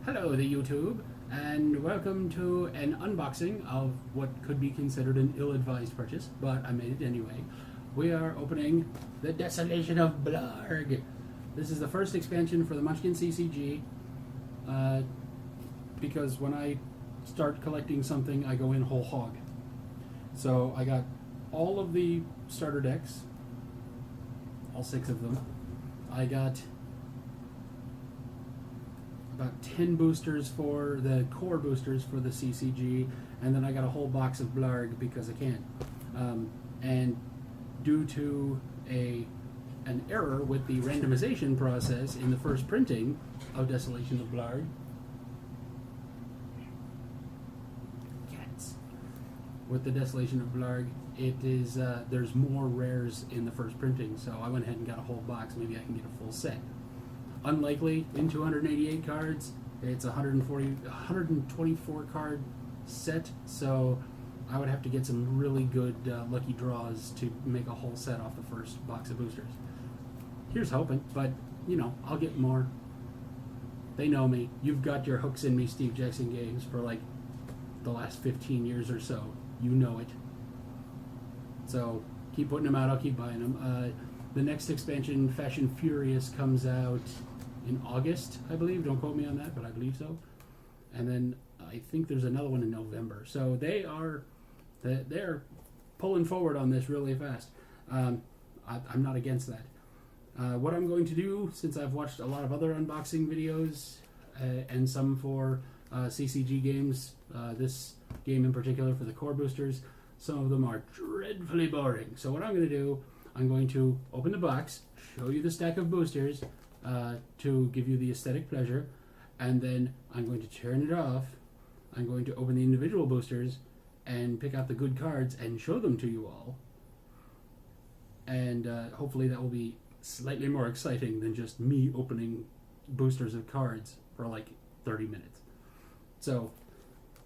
Hello, the YouTube, and welcome to an unboxing of what could be considered an ill-advised purchase, but I made it anyway. We are opening the Desolation of Blarg. This is the first expansion for the Munchkin CCG, because when I start collecting something, I go in whole hog. So I got all of the starter decks, all 6 of them. I got about 10 boosters for the core boosters for the CCG, and then I got a whole box of Blarg because I can. And due to an error with the randomization process in the first printing of Desolation of Blarg, cats. With the Desolation of Blarg, it is there's more rares in the first printing, so I went ahead and got a whole box. Maybe I can get a full set. Unlikely in 288 cards. It's a 124 card set, so I would have to get some really good lucky draws to make a whole set off the first box of boosters. Here's hoping, but you know, I'll get more. They know me. You've got your hooks in me, Steve Jackson games, for like the last 15 years or so. You know it. So keep putting them out. I'll keep buying them. The next expansion, Fashion Furious, comes out in August, I believe. Don't quote me on that, but I believe so. And then I think there's another one in November. So they're pulling forward on this really fast. I'm not against that. What I'm going to do, since I've watched a lot of other unboxing videos and some for CCG games, this game in particular for the core boosters, some of them are dreadfully boring. So what I'm going to do, I'm going to open the box, show you the stack of boosters to give you the aesthetic pleasure, and then I'm going to turn it off. I'm going to open the individual boosters and pick out the good cards and show them to you all. And hopefully that will be slightly more exciting than just me opening boosters of cards for like 30 minutes. So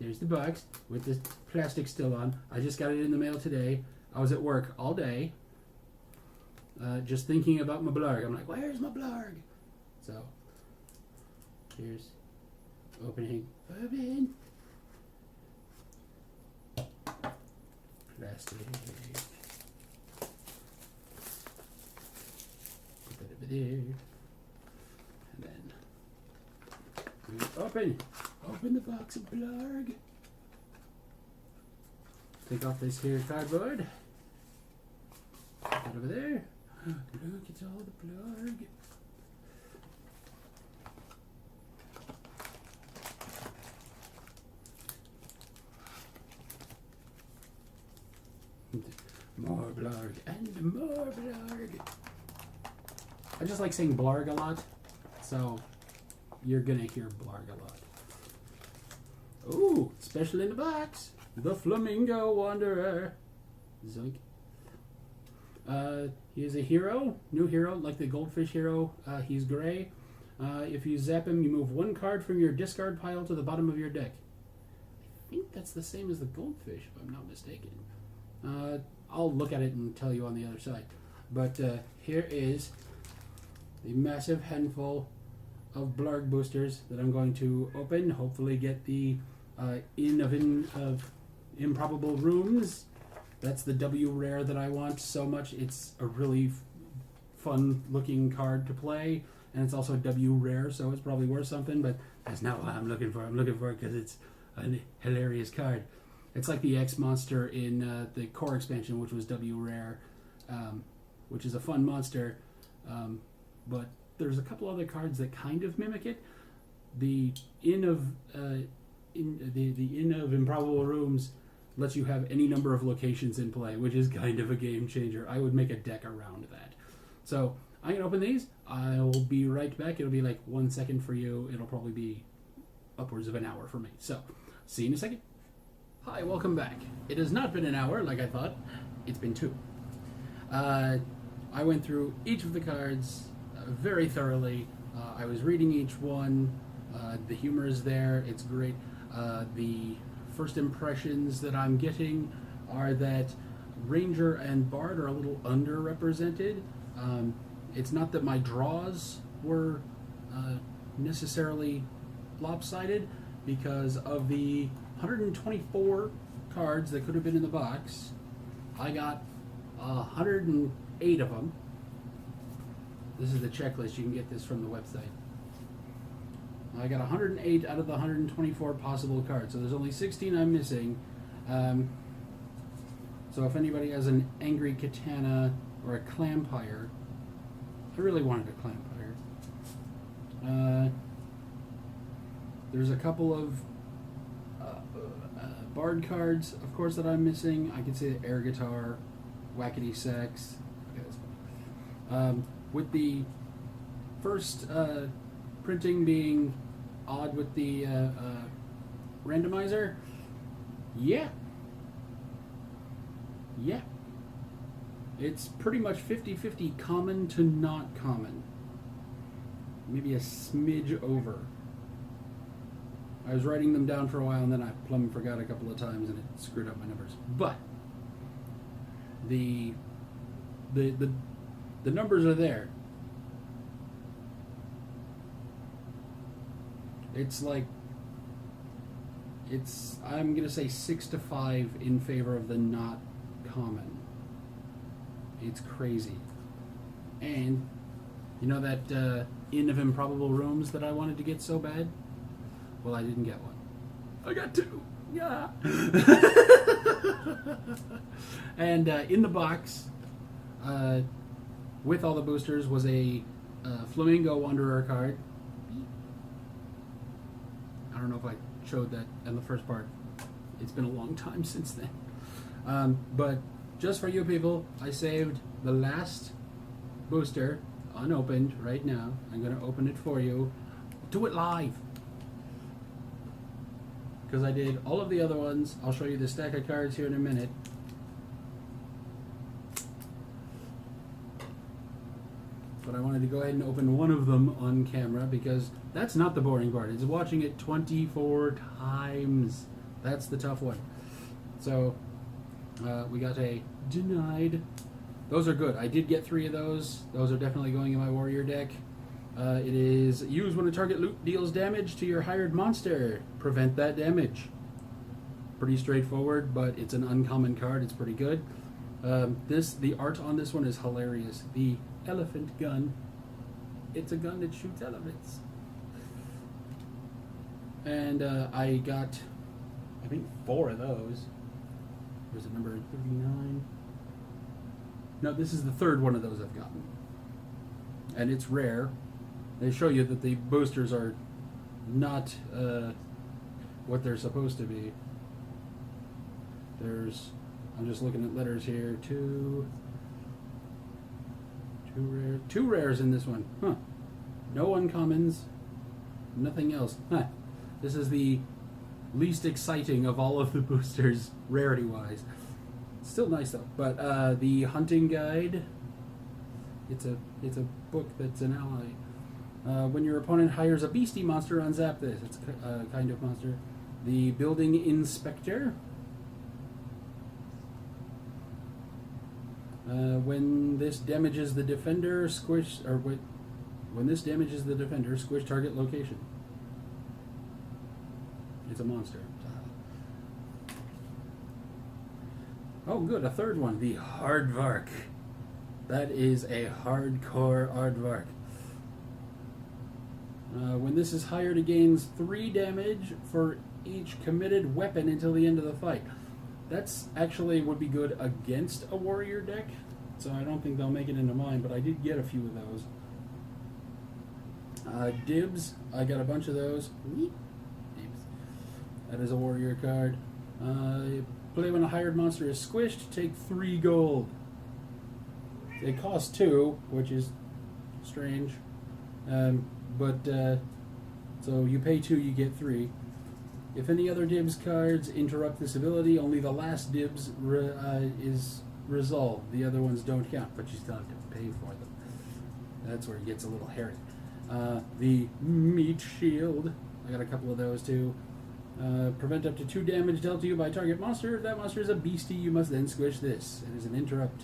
there's the box with the plastic still on. I just got it in the mail today. I was at work all day. Just thinking about my Blarg. I'm like, where's my Blarg? So, here's opening. Open. Plastic. Put that over there. And then, open. Open the box of Blarg. Take off this here cardboard. Put it over there. Look, it's all the Blarg. More Blarg and more Blarg. I just like saying Blarg a lot, so you're gonna hear Blarg a lot. Ooh, special in the box, the Flamingo Wanderer. Zoink. He is a hero, new hero, like the Goldfish hero. He's gray. If you zap him, you move 1 card from your discard pile to the bottom of your deck. I think that's the same as the Goldfish, if I'm not mistaken. I'll look at it and tell you on the other side. But here is the massive handful of Blarg boosters that I'm going to open. Hopefully get the Inn of Improbable Rooms. That's the W rare that I want so much. It's a really fun looking card to play, and it's also a W rare, so it's probably worth something, but that's not what I'm looking for. I'm looking for it because it's a hilarious card. It's like the X monster in the core expansion, which was W rare, which is a fun monster, but there's a couple other cards that kind of mimic it. The Inn of Improbable Rooms lets you have any number of locations in play, which is kind of a game changer. I would make a deck around that. So I'm going to open these. I'll be right back. It'll be like 1 second for you. It'll probably be upwards of an hour for me. So see you in a second. Hi, welcome back. It has not been an hour like I thought. It's been 2. I went through each of the cards very thoroughly. I was reading each one. The humor is there. It's great. The first impressions that I'm getting are that Ranger and Bard are a little underrepresented. It's not that my draws were necessarily lopsided because of the 124 cards that could have been in the box. I got 108 of them. This is the checklist. You can get this from the website. I got 108 out of the 124 possible cards. So there's only 16 I'm missing. So if anybody has an Angry Katana or a Clampire, I really wanted a Clampire. There's a couple of Bard cards, of course, that I'm missing. I can say the Air Guitar, Wackety Sax. With the first printing being odd with the randomizer, yeah, it's pretty much 50-50 common to not common. Maybe a smidge over. I was writing them down for a while and then I plumb forgot a couple of times and it screwed up my numbers. But the numbers are there. It's like I'm gonna say 6-5 in favor of the not common. It's crazy. And you know that Inn of Improbable Rooms that I wanted to get so bad? Well, I didn't get one. I got two. Yeah. And in the box, with all the boosters, was a Flamingo Wanderer card. I don't know if I showed that in the first part. It's been a long time since then. But just for you people, I saved the last booster unopened right now. I'm going to open it for you. Do it live. Because I did all of the other ones. I'll show you the stack of cards here in a minute. But I wanted to go ahead and open one of them on camera because that's not the boring part. It's watching it 24 times. That's the tough one. So we got a denied. Those are good. I did get 3 of those. Those are definitely going in my warrior deck. It is used when a target loot deals damage to your hired monster. Prevent that damage. Pretty straightforward, but it's an uncommon card. It's pretty good. The art on this one is hilarious. The elephant gun. It's a gun that shoots elephants. And I got, I think, 4 of those. There's a number 39. No, this is the 3rd one of those I've gotten. And it's rare. They show you that the boosters are not what they're supposed to be. There's, I'm just looking at letters here, two rares in this one. Huh. No uncommons, nothing else. Huh. This is the least exciting of all of the boosters, rarity-wise. Still nice though. But the hunting guide, it's a book that's an ally. When your opponent hires a beastie monster, unzap this. It's a kind of monster. The building inspector. When this damages the defender, squish, or when this damages the defender, squish target location. It's a monster. Oh, good, a 3rd one. The Hardvark. That is a hardcore Aardvark. When this is hired, it gains 3 damage for each committed weapon until the end of the fight. That's actually would be good against a warrior deck, so I don't think they'll make it into mine, but I did get a few of those. Dibs, I got a bunch of those. Dibs. That is a warrior card. Play when a hired monster is squished, take 3 gold. They cost 2, which is strange. So you pay 2, you get 3. If any other dibs cards interrupt this ability, only the last dibs is resolved. The other ones don't count, but you still have to pay for them. That's where it gets a little hairy. The meat shield, I got a couple of those too. Prevent up to 2 damage dealt to you by a target monster. If that monster is a beastie, you must then squish this. It is an interrupt.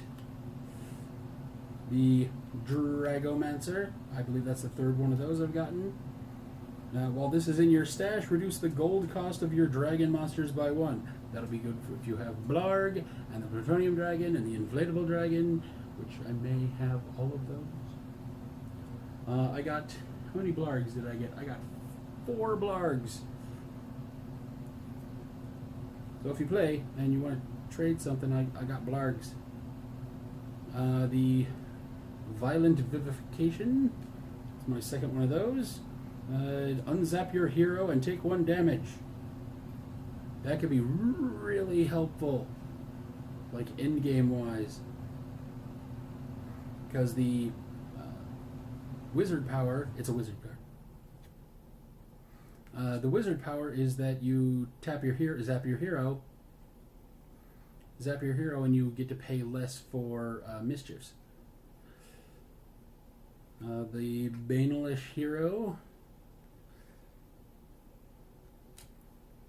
The Dragomancer, I believe that's the 3rd one of those I've gotten. While this is in your stash, reduce the gold cost of your dragon monsters by 1. That'll be good if you have Blarg and the plutonium dragon and the inflatable dragon, which I may have all of those. I got, how many Blargs did I get? I got 4 Blargs. So if you play and you want to trade something, I got Blargs. The Violent Vivification, it's my second one of those. Unzap your hero and take 1 damage. That could be really helpful, like endgame wise, because the wizard power, it's a wizard card. The wizard power is that you zap your hero, and you get to pay less for mischiefs. The Banalish hero,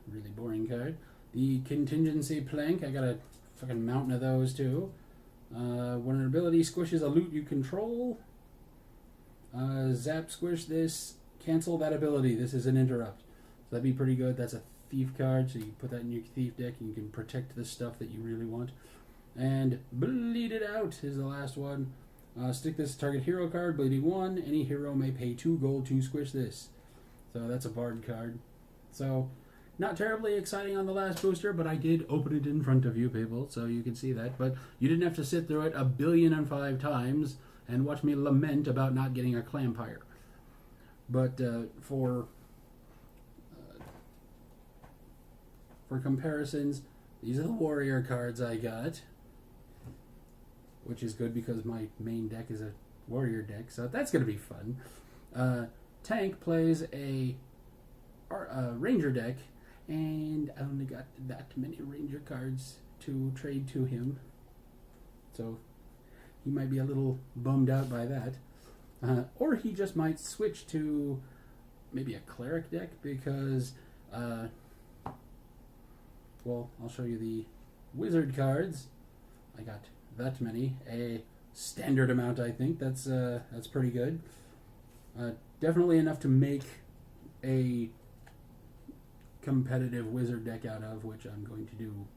really boring card. The Contingency Plank, I got a fucking mountain of those too. When an ability squishes a loot you control, zap squish this, cancel that ability. This is an interrupt. So that'd be pretty good. That's a thief card, so you put that in your thief deck and you can protect the stuff that you really want. And Bleed It Out is the last one. Stick this target hero card, bleeding 1. Any hero may pay 2 gold to squish this. So that's a Bard card. So not terribly exciting on the last booster, but I did open it in front of you people, so you can see that. But you didn't have to sit through it 1,000,000,005 times and watch me lament about not getting a Clampire. But for comparisons, these are the warrior cards I got, which is good because my main deck is a warrior deck, so that's going to be fun. Tank plays a ranger deck, and I only got that many ranger cards to trade to him, so he might be a little bummed out by that. Or he just might switch to maybe a cleric deck because, well, I'll show you the wizard cards. I got that many, a standard amount, I think. That's pretty good. Definitely enough to make a competitive wizard deck out of, which I'm going to do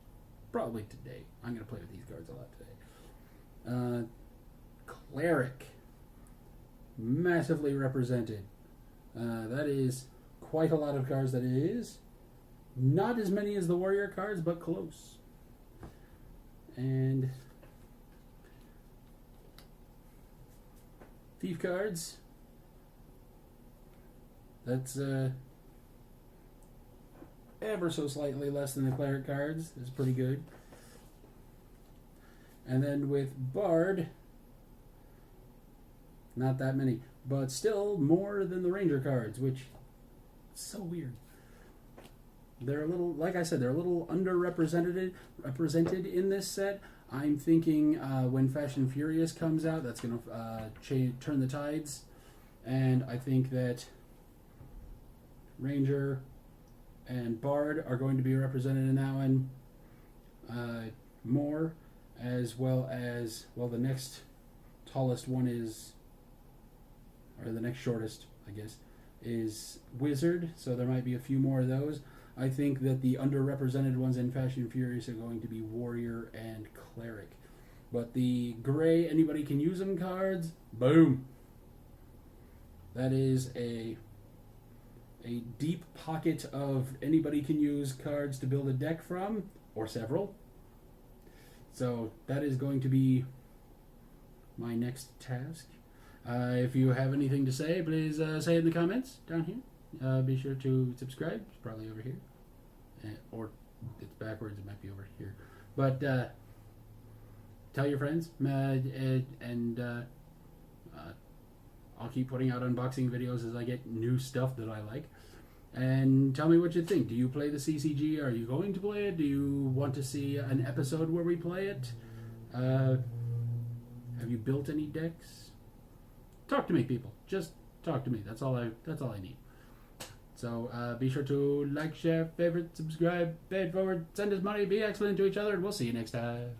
probably today. I'm going to play with these cards a lot today. Cleric, massively represented. That is quite a lot of cards. That is not as many as the warrior cards, but close. And thief cards, that's ever so slightly less than the cleric cards. It's pretty good. And then with Bard, not that many, but still more than the ranger cards, which is so weird. They're a little, like I said, they're a little underrepresented in this set. I'm thinking when Fashion Furious comes out, that's going to turn the tides. And I think that Ranger and Bard are going to be represented in that one more, as well as, well, the next tallest one is, or the next shortest, I guess, is Wizard. So there might be a few more of those. I think that the underrepresented ones in Fashion Furious are going to be Warrior and Cleric. But the gray, anybody can use them cards, boom. That is a deep pocket of anybody can use cards to build a deck from, or several. So that is going to be my next task. If you have anything to say, please say it in the comments down here. Be sure to subscribe. It's probably over here. Or it's backwards. It might be over here. But tell your friends. And I'll keep putting out unboxing videos as I get new stuff that I like. And tell me what you think. Do you play the CCG? Are you going to play it? Do you want to see an episode where we play it? Have you built any decks? Talk to me, people. Just talk to me. That's all I need. So be sure to like, share, favorite, subscribe, pay it forward, send us money, be excellent to each other, and we'll see you next time.